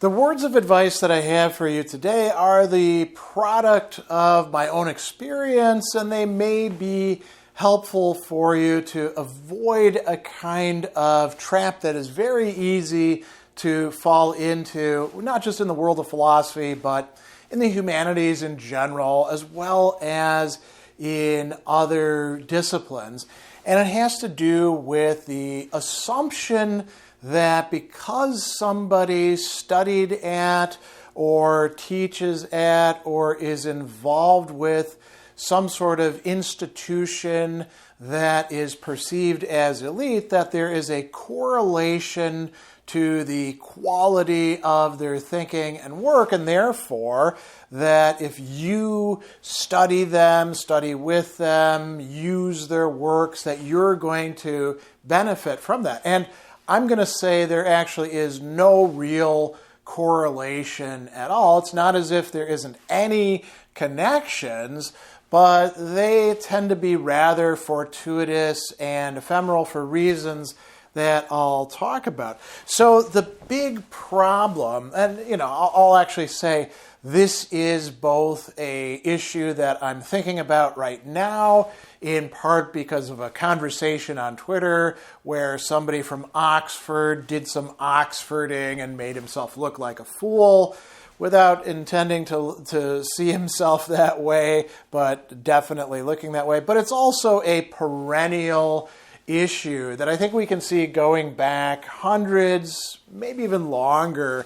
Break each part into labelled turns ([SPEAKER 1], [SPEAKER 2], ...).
[SPEAKER 1] The words of advice that I have for you today are the product of my own experience, and they may be helpful for you to avoid a kind of trap that is very easy to fall into, not just in the world of philosophy, but in the humanities in general, as well as in other disciplines. And it has to do with the assumption that because somebody studied at or teaches at or is involved with some sort of institution that is perceived as elite, that there is a correlation to the quality of their thinking and work, and therefore that if you study them, study with them, use their works, that you're going to benefit from that. And I'm going to say there actually is no real correlation at all. It's not as if there isn't any connections, but they tend to be rather fortuitous and ephemeral for reasons that I'll talk about. So the big problem, and I'll actually say this is both an issue that I'm thinking about right now, in part because of a conversation on Twitter where somebody from Oxford did some Oxfording and made himself look like a fool without intending to see himself that way, but definitely looking that way. But it's also a perennial issue that I think we can see going back hundreds, maybe even longer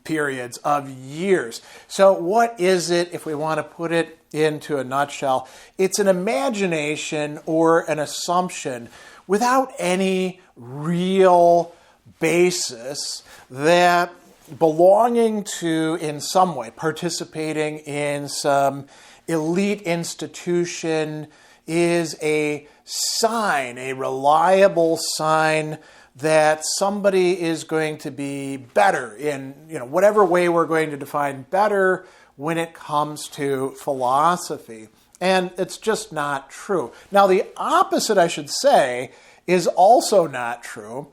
[SPEAKER 1] periods of years. So what is it, if we want to put it into a nutshell? It's an imagination or an assumption without any real basis that belonging to, in some way, participating in some elite institution is a sign, a reliable sign that somebody is going to be better in, whatever way we're going to define better when it comes to philosophy. And it's just not true. Now, the opposite, I should say, is also not true.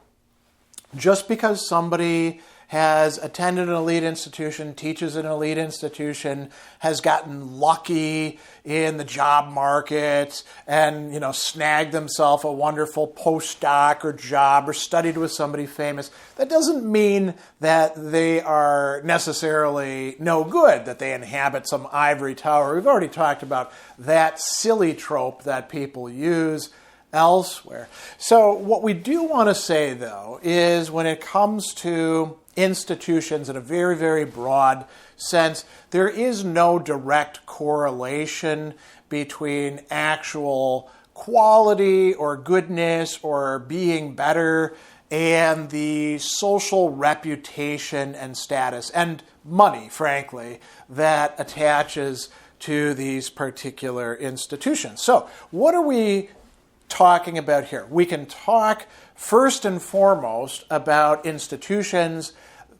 [SPEAKER 1] Just because somebody has attended an elite institution, teaches in an elite institution, has gotten lucky in the job market and, snagged themselves a wonderful postdoc or job or studied with somebody famous, that doesn't mean that they are necessarily no good, that they inhabit some ivory tower. We've already talked about that silly trope that people use elsewhere. So what we do want to say, though, is when it comes to institutions in a very, very broad sense, there is no direct correlation between actual quality or goodness or being better and the social reputation and status and money, frankly, that attaches to these particular institutions. So what are we talking about here? We can talk first and foremost about institutions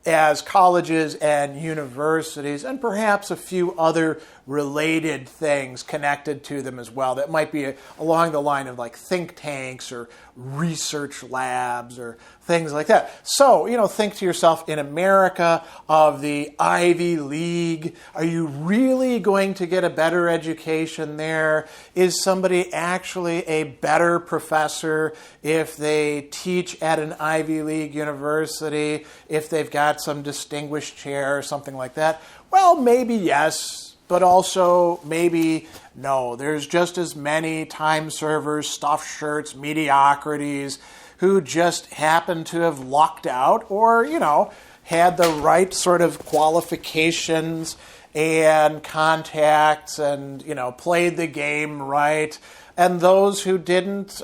[SPEAKER 1] as colleges and universities, and perhaps a few other related things connected to them as well that might be along the line of like think tanks or research labs or things like that. So, think to yourself, in America, of the Ivy League, are you really going to get a better education there? Is somebody actually a better professor if they teach at an Ivy League university, if they've got some distinguished chair or something like that? Well, maybe yes, but also maybe no. There's just as many time servers, stuffed shirts, mediocrities who just happen to have lucked out or, had the right sort of qualifications and contacts and, played the game right. And those who didn't.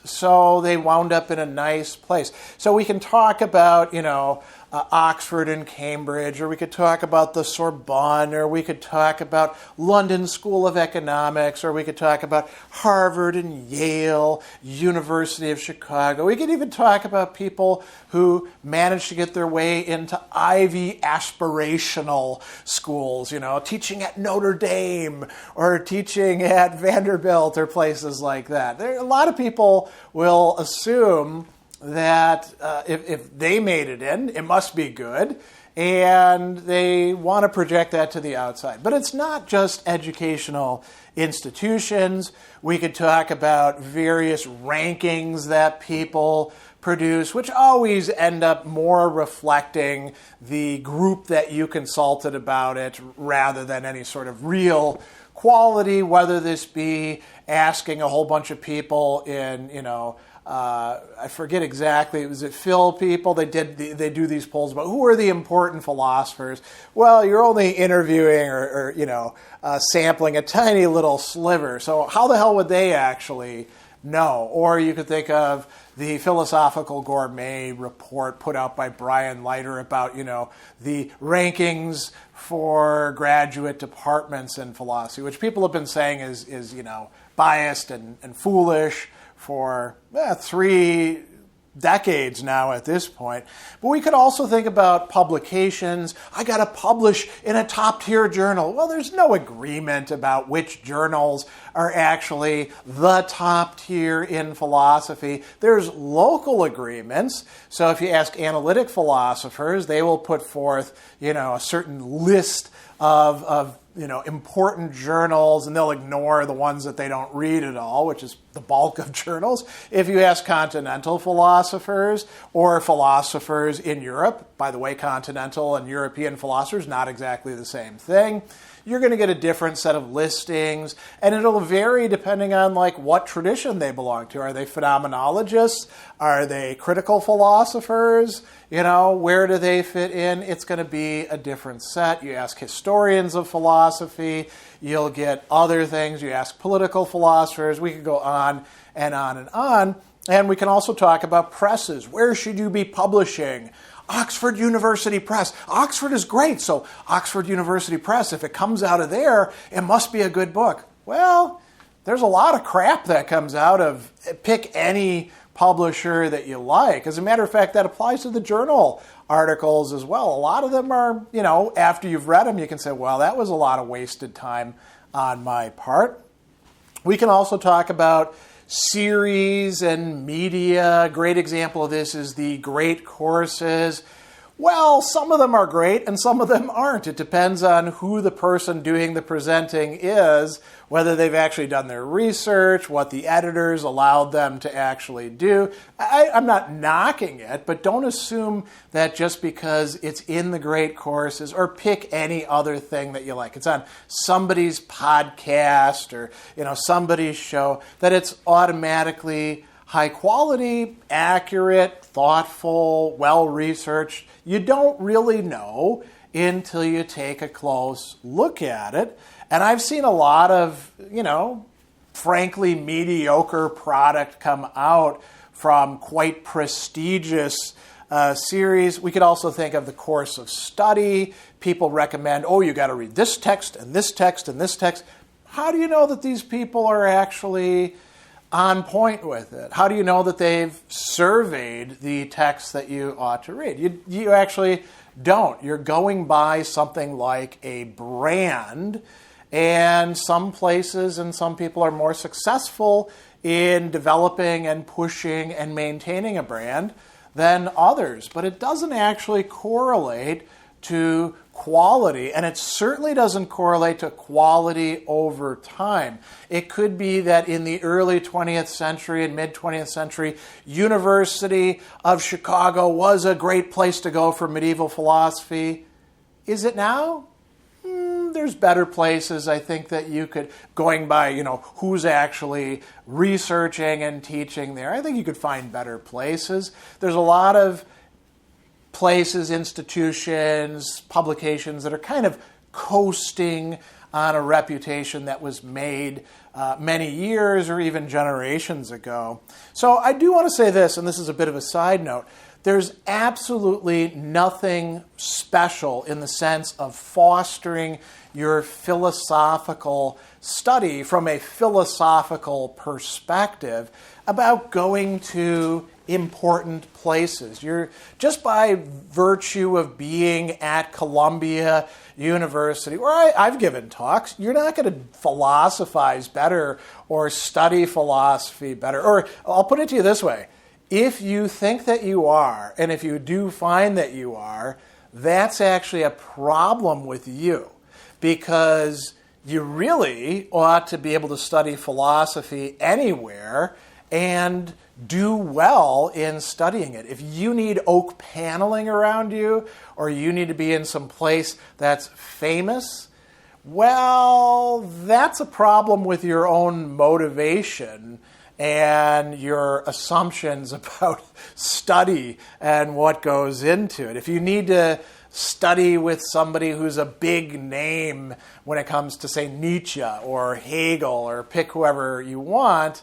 [SPEAKER 1] So they wound up in a nice place. So we can talk about, Oxford and Cambridge, or we could talk about the Sorbonne, or we could talk about London School of Economics, or we could talk about Harvard and Yale, University of Chicago. We could even talk about people who managed to get their way into Ivy aspirational schools, teaching at Notre Dame or teaching at Vanderbilt or places like that. A lot of people will assume that if they made it in, it must be good, and they want to project that to the outside. But it's not just educational institutions. We could talk about various rankings that people produce, which always end up more reflecting the group that you consulted about it rather than any sort of real quality, whether this be asking a whole bunch of people in, I forget exactly, was it Phil people? They do these polls about who are the important philosophers. Well, you're only interviewing or sampling a tiny little sliver. So how the hell would they actually know? Or you could think of the Philosophical Gourmet report put out by Brian Leiter about, the rankings for graduate departments in philosophy, which people have been saying is biased and foolish for 3 decades now at this point. But we could also think about publications. I got to publish in a top-tier journal. Well, there's no agreement about which journals are actually the top tier in philosophy. There's local agreements. So if you ask analytic philosophers, they will put forth, a certain list of important journals, and they'll ignore the ones that they don't read at all, which is the bulk of journals. If you ask continental philosophers or philosophers in Europe, by the way, continental and European philosophers, not exactly the same thing, you're going to get a different set of listings, and it'll vary depending on what tradition they belong to. Are they phenomenologists? Are they critical philosophers? Where do they fit in? It's going to be a different set. You ask historians of philosophy, you'll get other things. You ask political philosophers. We could go on and on and on. And we can also talk about presses. Where should you be publishing? Oxford University Press. Oxford is great, so Oxford University Press, if it comes out of there, it must be a good book. Well, there's a lot of crap that comes out of pick any publisher that you like. As a matter of fact, that applies to the journal articles as well. A lot of them are, after you've read them, you can say, well, that was a lot of wasted time on my part. We can also talk about series and media. A great example of this is the great courses. Well, some of them are great and some of them aren't. It depends on who the person doing the presenting is, whether they've actually done their research, what the editors allowed them to actually do. I'm not knocking it, but don't assume that just because it's in the great courses, or pick any other thing that you like, it's on somebody's podcast or somebody's show, that it's automatically high quality, accurate, thoughtful, well-researched. You don't really know until you take a close look at it. And I've seen a lot of, frankly, mediocre product come out from quite prestigious series. We could also think of the course of study. People recommend, you got to read this text and this text and this text. How do you know that these people are actually on point with it? How do you know that they've surveyed the text that you ought to read? You actually don't. You're going by something like a brand, and some places and some people are more successful in developing and pushing and maintaining a brand than others. But it doesn't actually correlate to quality, and it certainly doesn't correlate to quality over time. It could be that in the early 20th century and mid-20th century, University of Chicago was a great place to go for medieval philosophy. Is it now? There's better places, I think, that you could, going by, who's actually researching and teaching there, I think you could find better places. There's a lot of places, institutions, publications that are kind of coasting on a reputation that was made many years or even generations ago. So I do want to say this, and this is a bit of a side note. There's absolutely nothing special in the sense of fostering your philosophical study from a philosophical perspective about going to important places. You're just by virtue of being at Columbia University, where I've given talks, you're not going to philosophize better or study philosophy better. Or I'll put it to you this way. If you think that you are, and if you do find that you are, that's actually a problem with you, because you really ought to be able to study philosophy anywhere and do well in studying it. If you need oak paneling around you, or you need to be in some place that's famous, well, that's a problem with your own motivation and your assumptions about study and what goes into it. If you need to study with somebody who's a big name when it comes to, say, Nietzsche or Hegel, or pick whoever you want,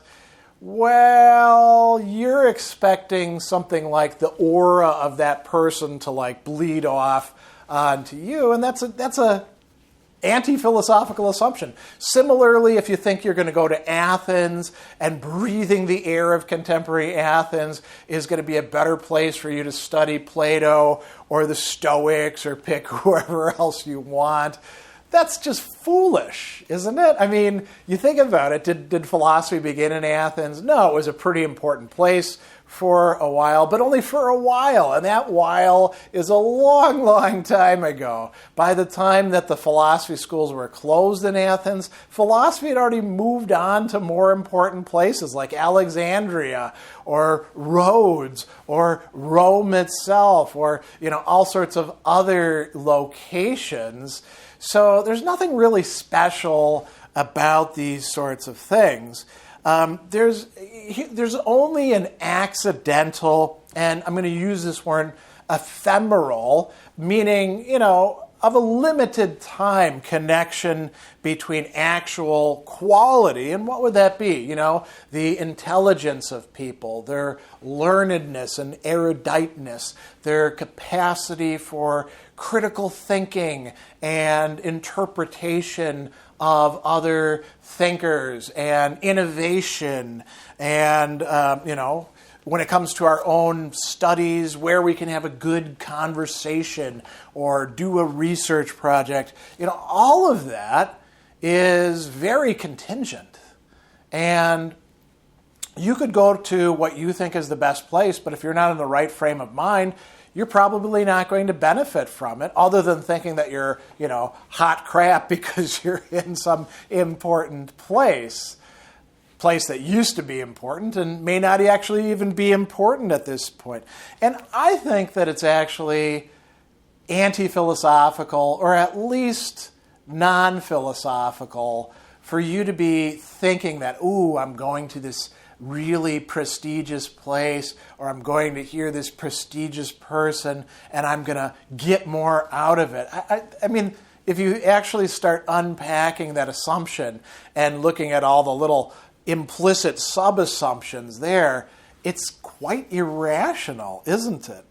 [SPEAKER 1] well, you're expecting something like the aura of that person to like bleed off onto you, and that's a anti-philosophical assumption. Similarly, if you think you're going to go to Athens and breathing the air of contemporary Athens is going to be a better place for you to study Plato or the Stoics or pick whoever else you want, that's just foolish, isn't it? I mean, you think about it. Did philosophy begin in Athens? No, it was a pretty important place for a while, but only for a while. And that while is a long, long time ago. By the time that the philosophy schools were closed in Athens, philosophy had already moved on to more important places like Alexandria or Rhodes or Rome itself, or all sorts of other locations. So there's nothing really special about these sorts of things. There's only an accidental, and I'm going to use this word, ephemeral, meaning, of a limited time connection between actual quality, and what would that be? The intelligence of people, their learnedness and eruditeness, their capacity for critical thinking and interpretation of other thinkers, and innovation, and, when it comes to our own studies, where we can have a good conversation or do a research project, all of that is very contingent. And you could go to what you think is the best place, but if you're not in the right frame of mind, you're probably not going to benefit from it, other than thinking that you're, hot crap because you're in some important place that used to be important and may not actually even be important at this point. And I think that it's actually anti-philosophical, or at least non-philosophical, for you to be thinking that, I'm going to this really prestigious place, or I'm going to hear this prestigious person, and I'm going to get more out of it. I mean, if you actually start unpacking that assumption and looking at all the little implicit sub-assumptions there, it's quite irrational, isn't it?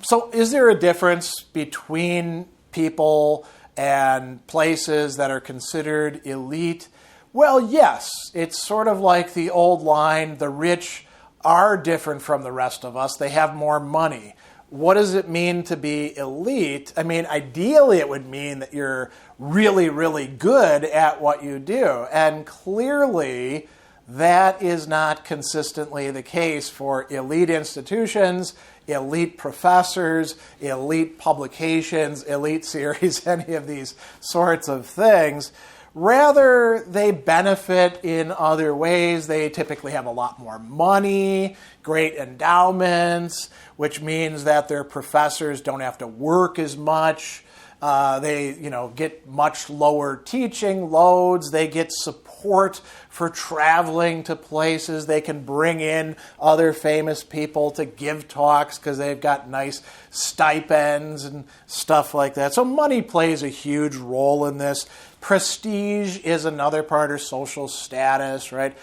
[SPEAKER 1] So is there a difference between people and places that are considered elite? Well, yes. It's sort of like the old line, the rich are different from the rest of us. They have more money. What does it mean to be elite? I mean, ideally it would mean that you're really, really good at what you do. And clearly that is not consistently the case for elite institutions, elite professors, elite publications, elite series, any of these sorts of things. Rather, they benefit in other ways. They typically have a lot more money, great endowments, which means that their professors don't have to work as much. They, get much lower teaching loads. They get support for traveling to places. They can bring in other famous people to give talks because they've got nice stipends and stuff like that. So money plays a huge role in this. Prestige is another part, or social status, right?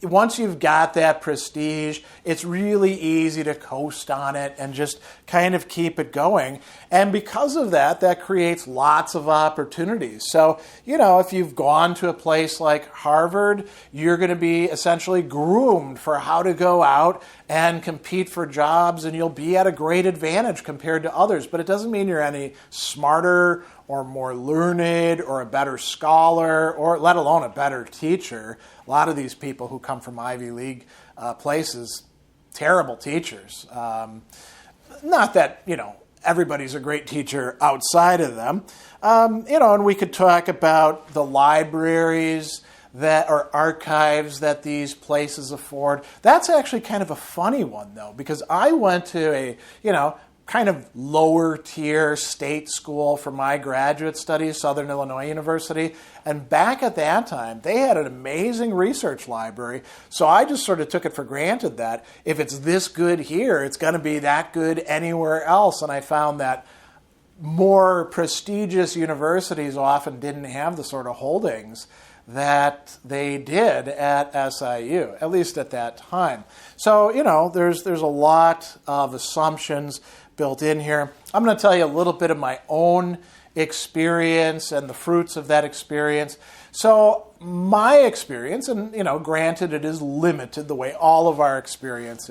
[SPEAKER 1] Once you've got that prestige, it's really easy to coast on it and just kind of keep it going. And because of that, that creates lots of opportunities. So, if you've gone to a place like Harvard, you're going to be essentially groomed for how to go out and compete for jobs, and you'll be at a great advantage compared to others. But it doesn't mean you're any smarter or more learned or a better scholar, or let alone a better teacher. A lot of these people who come from Ivy League places terrible teachers. Not that, everybody's a great teacher outside of them. And we could talk about the libraries that or archives that these places afford. That's actually kind of a funny one, though, because I went to a, kind of lower tier state school for my graduate studies, Southern Illinois University. And back at that time, they had an amazing research library. So I just sort of took it for granted that if it's this good here, it's going to be that good anywhere else. And I found that more prestigious universities often didn't have the sort of holdings that they did at SIU, at least at that time. So, there's a lot of assumptions built in here. I'm going to tell you a little bit of my own experience and the fruits of that experience. So my experience, and granted it is limited the way all of our experience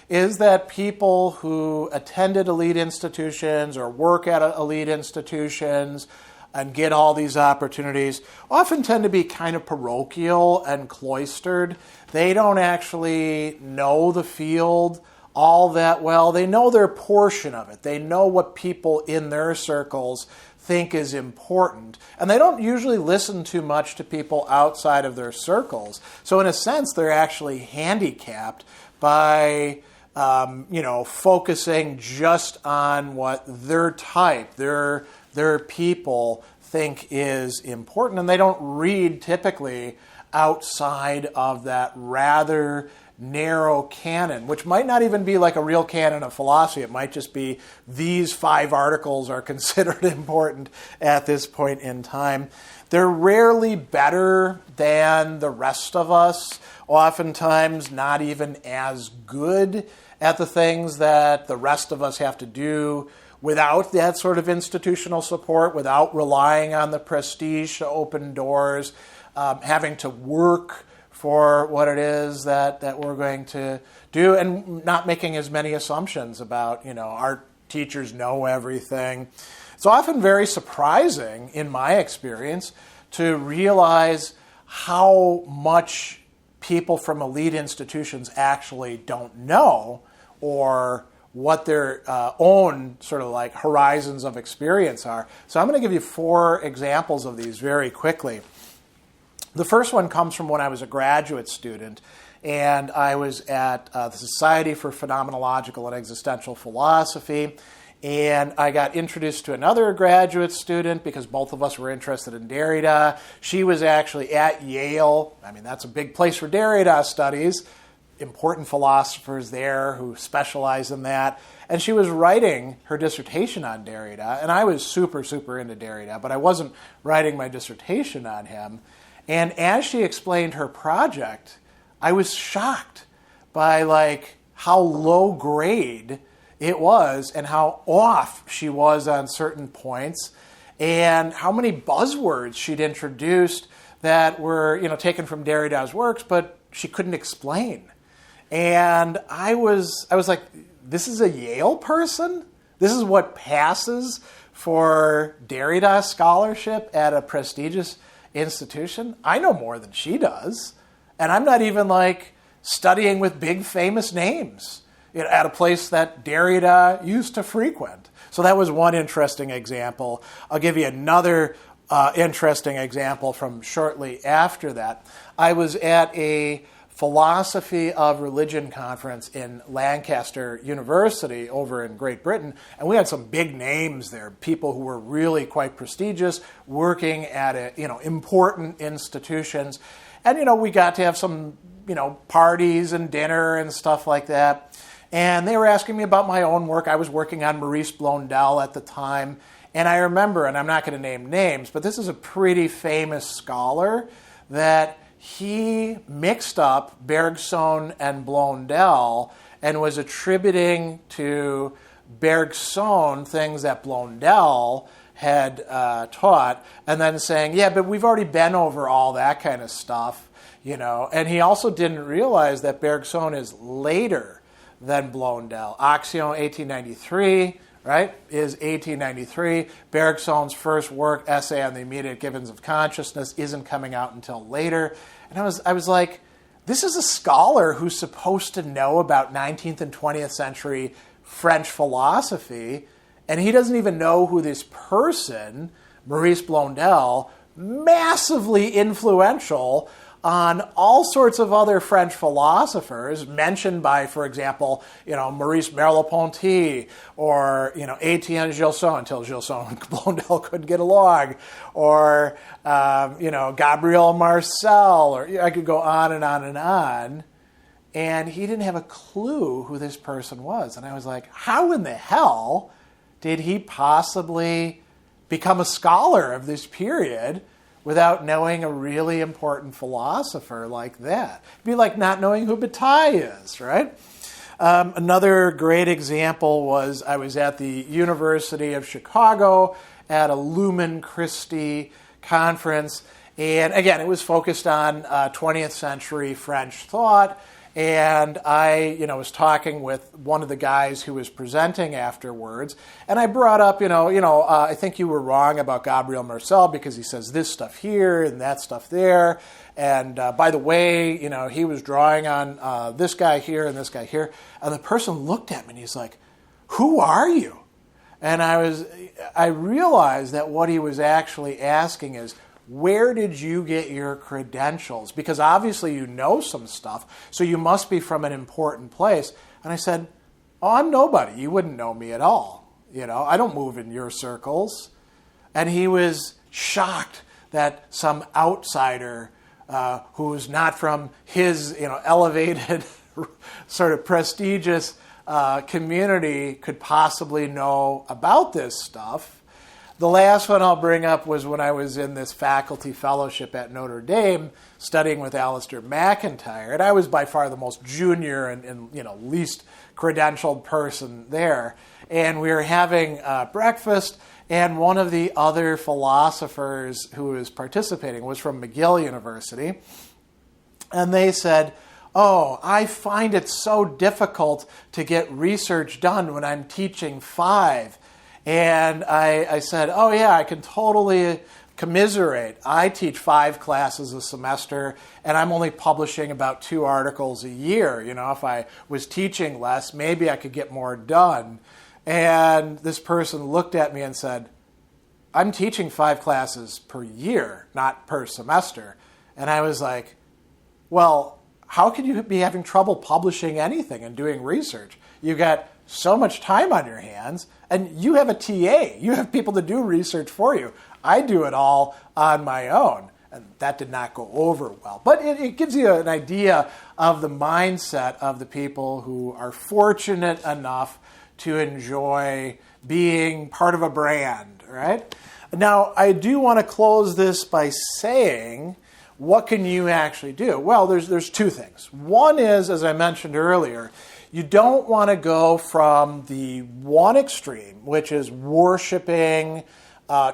[SPEAKER 1] is that people who attended elite institutions or work at elite institutions and get all these opportunities often tend to be kind of parochial and cloistered. They don't actually know the field all that well. They know their portion of it. They know what people in their circles think is important. And they don't usually listen too much to people outside of their circles. So in a sense, they're actually handicapped by focusing just on what their type, their people think is important. And they don't read typically outside of that rather narrow canon, which might not even be like a real canon of philosophy. It might just be these 5 articles are considered important at this point in time. They're rarely better than the rest of us, oftentimes not even as good at the things that the rest of us have to do without that sort of institutional support, without relying on the prestige to open doors, having to work for what it is that we're going to do, and not making as many assumptions about, our teachers know everything. It's often very surprising, in my experience, to realize how much people from elite institutions actually don't know, or what their own sort of like horizons of experience are. So I'm going to give you 4 examples of these very quickly. The first one comes from when I was a graduate student, and I was at the Society for Phenomenological and Existential Philosophy, and I got introduced to another graduate student because both of us were interested in Derrida. She was actually at Yale. I mean, that's a big place for Derrida studies. Important philosophers there who specialize in that. And she was writing her dissertation on Derrida, and I was super, super into Derrida, but I wasn't writing my dissertation on him. And as she explained her project, I was shocked by how low grade it was and how off she was on certain points and how many buzzwords she'd introduced that were, taken from Derrida's works, but she couldn't explain. And I was like, this is a Yale person? This is what passes for Derrida scholarship at a prestigious institution? I know more than she does. And I'm not even studying with big famous names at a place that Derrida used to frequent. So that was one interesting example. I'll give you another interesting example from shortly after that. I was at a philosophy of religion conference in Lancaster University over in Great Britain, and we had some big names there, people who were really quite prestigious, working at important institutions. And we got to have some parties and dinner and stuff like that. And they were asking me about my own work. I was working on Maurice Blondel at the time, and I remember, and I'm not going to name names, but this is a pretty famous scholar that he mixed up Bergson and Blondel and was attributing to Bergson things that Blondel had taught, and then saying, yeah, but we've already been over all that kind of stuff, And he also didn't realize that Bergson is later than Blondel. Axiom, 1893, right, is 1893. Bergson's first work, Essay on the Immediate Givens of Consciousness, isn't coming out until later. And I was like, this is a scholar who's supposed to know about 19th and 20th century French philosophy, and he doesn't even know who this person, Maurice Blondel, massively influential on all sorts of other French philosophers mentioned by, for example, Maurice Merleau-Ponty or, Etienne Gilson until Gilson and Blondel couldn't get along, or, Gabriel Marcel, or I could go on and on and on. And he didn't have a clue who this person was. And I was like, how in the hell did he possibly become a scholar of this period without knowing a really important philosopher like that? It'd be like not knowing who Bataille is, right? Another great example was I was at the University of Chicago at a Lumen Christi conference. And again, it was focused on 20th century French thought. And I, was talking with one of the guys who was presenting afterwards, and I brought up, I think you were wrong about Gabriel Marcel because he says this stuff here and that stuff there. And by the way, he was drawing on this guy here and this guy here. And the person looked at me and he's like, "Who are you?" And I realized that what he was actually asking is, where did you get your credentials? Because obviously you know some stuff, so you must be from an important place. And I said, "Oh, I'm nobody. You wouldn't know me at all. I don't move in your circles." And he was shocked that some outsider who's not from his elevated, sort of prestigious community could possibly know about this stuff. The last one I'll bring up was when I was in this faculty fellowship at Notre Dame studying with Alistair McIntyre, and I was by far the most junior and least credentialed person there. And we were having breakfast, and one of the other philosophers who was participating was from McGill University, and they said, "Oh, I find it so difficult to get research done when I'm teaching 5. And I said, "Oh yeah, I can totally commiserate. I teach 5 classes a semester, and I'm only publishing about 2 articles a year. If I was teaching less, maybe I could get more done." And this person looked at me and said, "I'm teaching 5 classes per year, not per semester." And I was like, "Well, how could you be having trouble publishing anything and doing research? You got so much time on your hands, and you have a TA. You have people to do research for you. I do it all on my own." And that did not go over well. But it gives you an idea of the mindset of the people who are fortunate enough to enjoy being part of a brand, right? Now, I do want to close this by saying, what can you actually do? Well, there's 2 things. One is, as I mentioned earlier, you don't want to go from the one extreme, which is worshiping,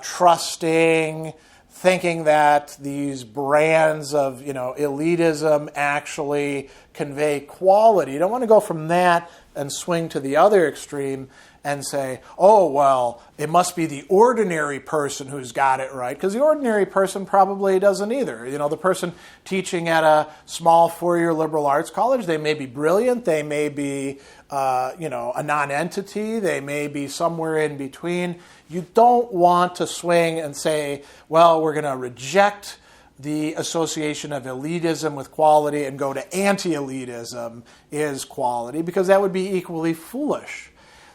[SPEAKER 1] trusting, thinking that these brands of elitism actually convey quality. You don't want to go from that and swing to the other extreme and say, "Oh, well, it must be the ordinary person who's got it right," because the ordinary person probably doesn't either. The person teaching at a small 4-year liberal arts college, they may be brilliant, they may be a non-entity, they may be somewhere in between. You don't want to swing and say, "Well, we're going to reject the association of elitism with quality and go to anti-elitism is quality," because that would be equally foolish.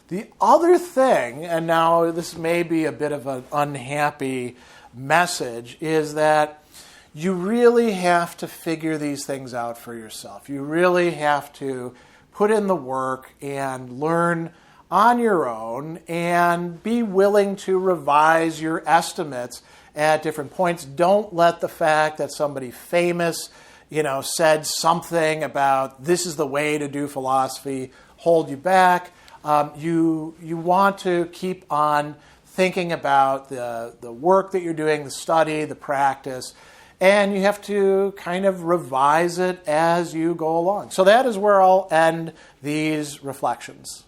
[SPEAKER 1] The other thing, and now this may be a bit of an unhappy message, is that you really have to figure these things out for yourself. You really have to put in the work and learn on your own and be willing to revise your estimates at different points. Don't let the fact that somebody famous, said something about this is the way to do philosophy hold you back. You want to keep on thinking about the work that you're doing, the study, the practice, and you have to kind of revise it as you go along. So that is where I'll end these reflections.